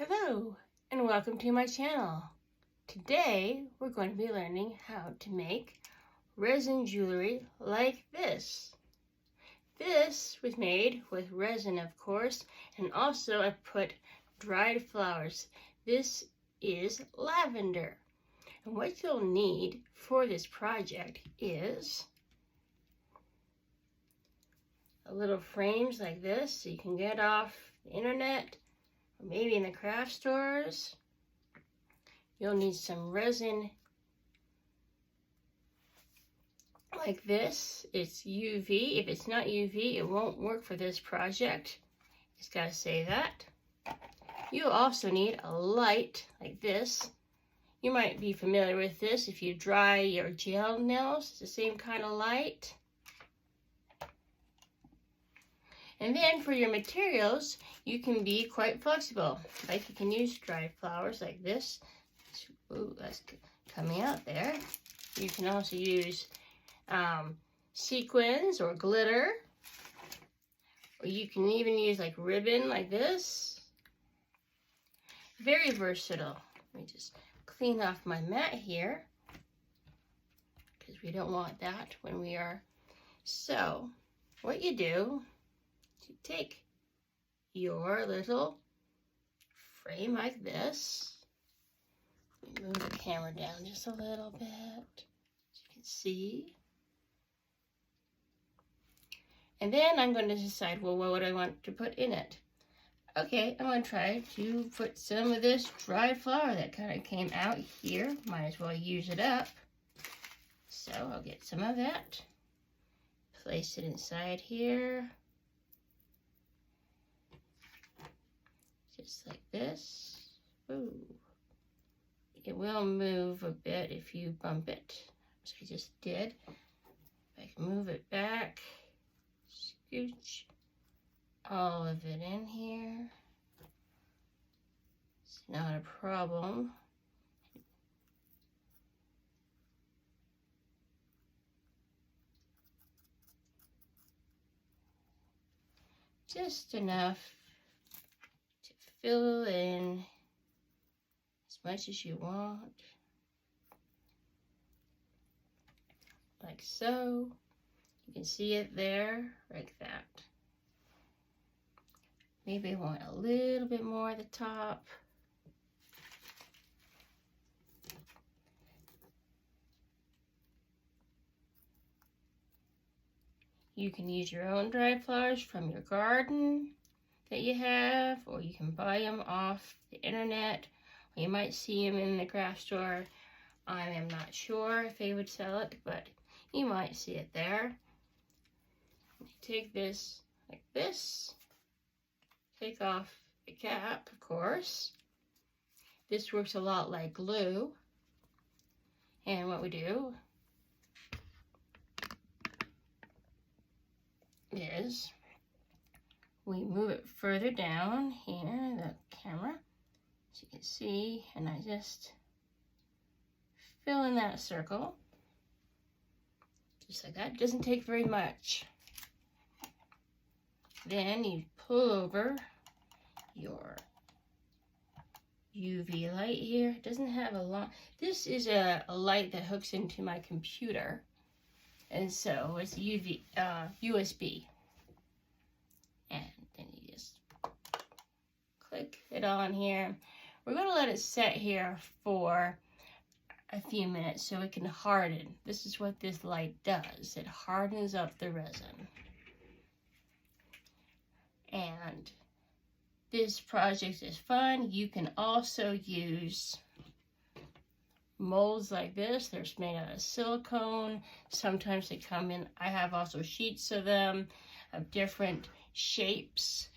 Hello and welcome to my channel. Today we're going to be learning how to make resin jewelry like this. This was made with resin, of course, and also I put dried flowers. This is lavender. And what you'll need for this project is a little frames like this so you can get off the internet, or maybe in the craft stores. You'll need some resin like this. It's UV. If it's not UV, it won't work for this project. Just gotta say that. You'll also need a light like this. You might be familiar with this if you dry your gel nails. It's the same kind of light. And then for your materials, you can be quite flexible. Like you can use dried flowers like this. Ooh, that's coming out there. You can also use sequins or glitter. Or you can even use like ribbon like this. Very versatile. Let me just clean off my mat here, because we don't want that when we are. So what you do, you take your little frame like this. Move the camera down just a little bit so you can see. And then I'm going to decide, well, what do I want to put in it? Okay, I'm going to try to put some of this dried flower that kind of came out here. Might as well use it up. So I'll get some of that. Place it inside here. Just like this. Ooh. It will move a bit if you bump it, as I just did. If I can move it back, scooch all of it in here. It's not a problem. Just enough to fill in as much as you want, like so. You can see it there, like that. Maybe I want a little bit more at the top. You can use your own dried flowers from your garden that you have, or you can buy them off the internet. You might see them in the craft store. I am not sure if they would sell it, but you might see it there. Take this like this. Take off the cap, of course. This works a lot like glue. And what we do is we move it further down here, the camera, as you can see, and I just fill in that circle, just like that. It doesn't take very much. Then you pull over your UV light here. It doesn't have a lot. This is a light that hooks into my computer, and so it's USB. And then you just click it on here. We're going to let it set here for a few minutes so it can harden. This is what this light does. It hardens up the resin. And this project is fun. You can also use molds like this. They're made out of silicone. Sometimes they come in, I have also sheets of them of different shapes.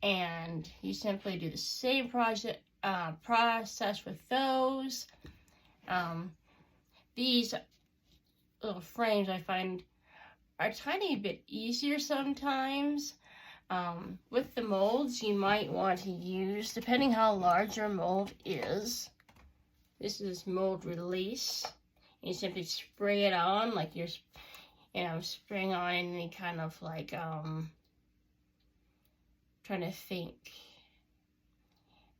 And you simply do the same process with those. These little frames I find are a tiny bit easier sometimes. With the molds, you might want to use, depending how large your mold is, this is mold release. You simply spray it on like you're, spraying on any kind of like, trying to think.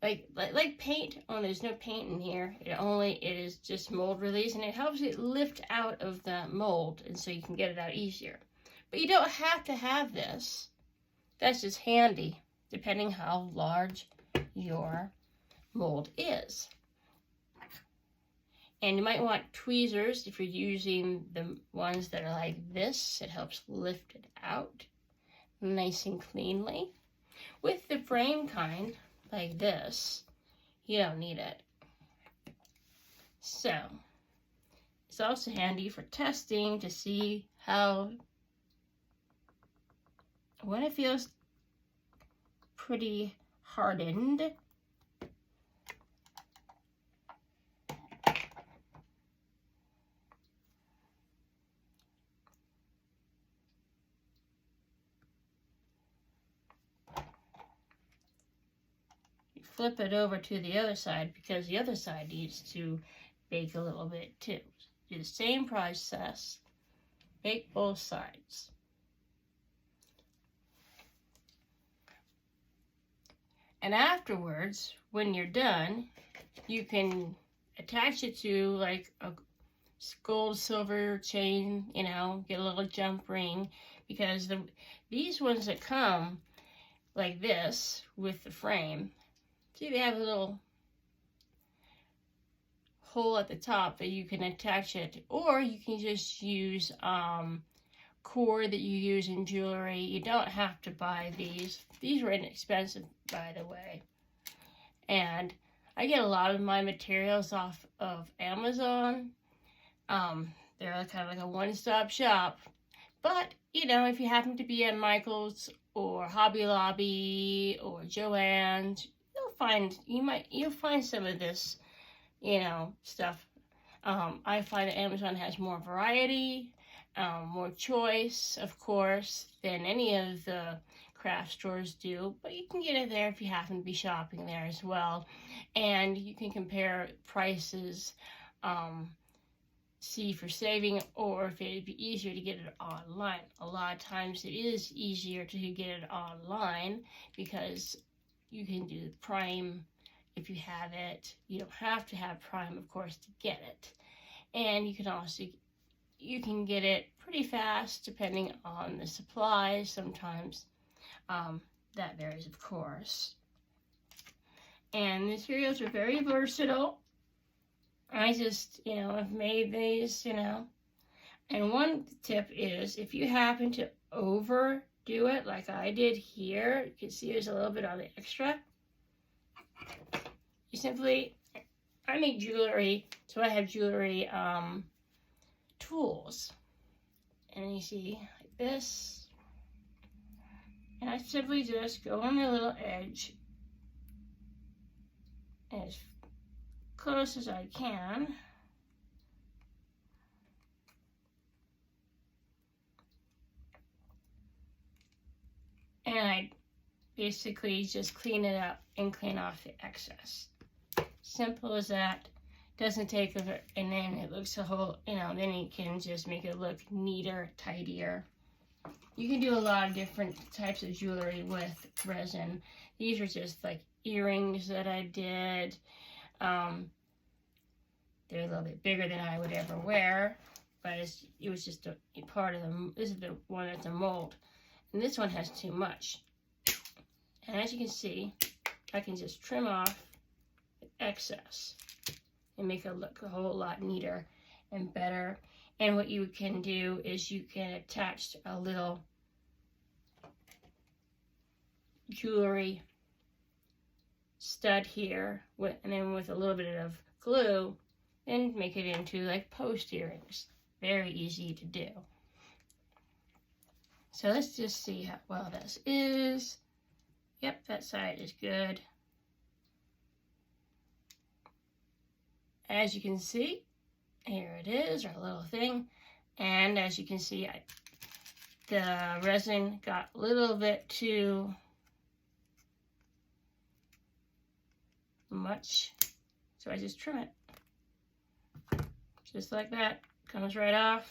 like paint. Oh, there's no paint in here. It is just mold release, and it helps it lift out of the mold, and so you can get it out easier. But you don't have to have this. That's just handy, depending how large your mold is. And you might want tweezers if you're using the ones that are like this. It helps lift it out nice and cleanly. With the frame kind, like this, you don't need it. So, it's also handy for testing to see when it feels pretty hardened. Flip it over to the other side because the other side needs to bake a little bit too. Do the same process, bake both sides. And afterwards, when you're done, you can attach it to like a gold silver chain, you know, get a little jump ring, because these ones that come like this with the frame, see, they have a little hole at the top that you can attach it, or you can just use cord that you use in jewelry. You don't have to buy these. These were inexpensive, by the way. And I get a lot of my materials off of Amazon. They're kind of like a one-stop shop. But, you know, if you happen to be at Michael's or Hobby Lobby or Joann's, you'll find some of this, you know, stuff. I find that Amazon has more variety, more choice, of course, than any of the craft stores do, but you can get it there if you happen to be shopping there as well. And you can compare prices, see for saving, or if it'd be easier to get it online. A lot of times it is easier to get it online because you can do Prime if you have it. You don't have to have Prime, of course, to get it. And you can get it pretty fast depending on the supplies. Sometimes that varies, of course. And the materials are very versatile. I just, you know, I've made these, you know. And one tip is, if you happen to overdo it, like I did here, you can see there's a little bit on the extra. You simply, I make jewelry, so I have jewelry tools. And you see, like this. And I simply just go on the little edge as close as I can. And I basically just clean it up and clean off the excess. Simple as that. Doesn't take a, and then it looks a whole, you know, then you can just make it look neater, tidier. You can do a lot of different types of jewelry with resin. These are just like earrings that I did. They're a little bit bigger than I would ever wear, but it was just a part of them. This is the one that's a mold, and this one has too much. And as you can see, I can just trim off the excess and make it look a whole lot neater and better. And what you can do is you can attach a little jewelry stud here, and then with a little bit of glue, and make it into like post earrings. Very easy to do. So let's just see how well this is. Yep, that side is good. As you can see, here it is, our little thing. And as you can see, the resin got a little bit too much, so I just trim it. Just like that, comes right off.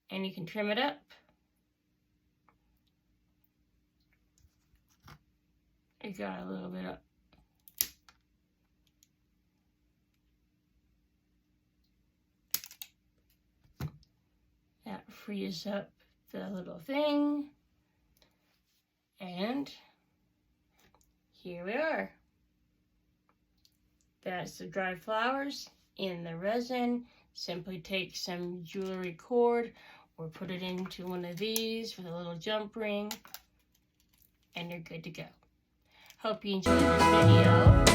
And you can trim it up I got a little bit of that frees up the little thing, and here we are. That's the dried flowers in the resin. Simply take some jewelry cord or put it into one of these with a little jump ring, and you're good to go. Hope you enjoyed this video.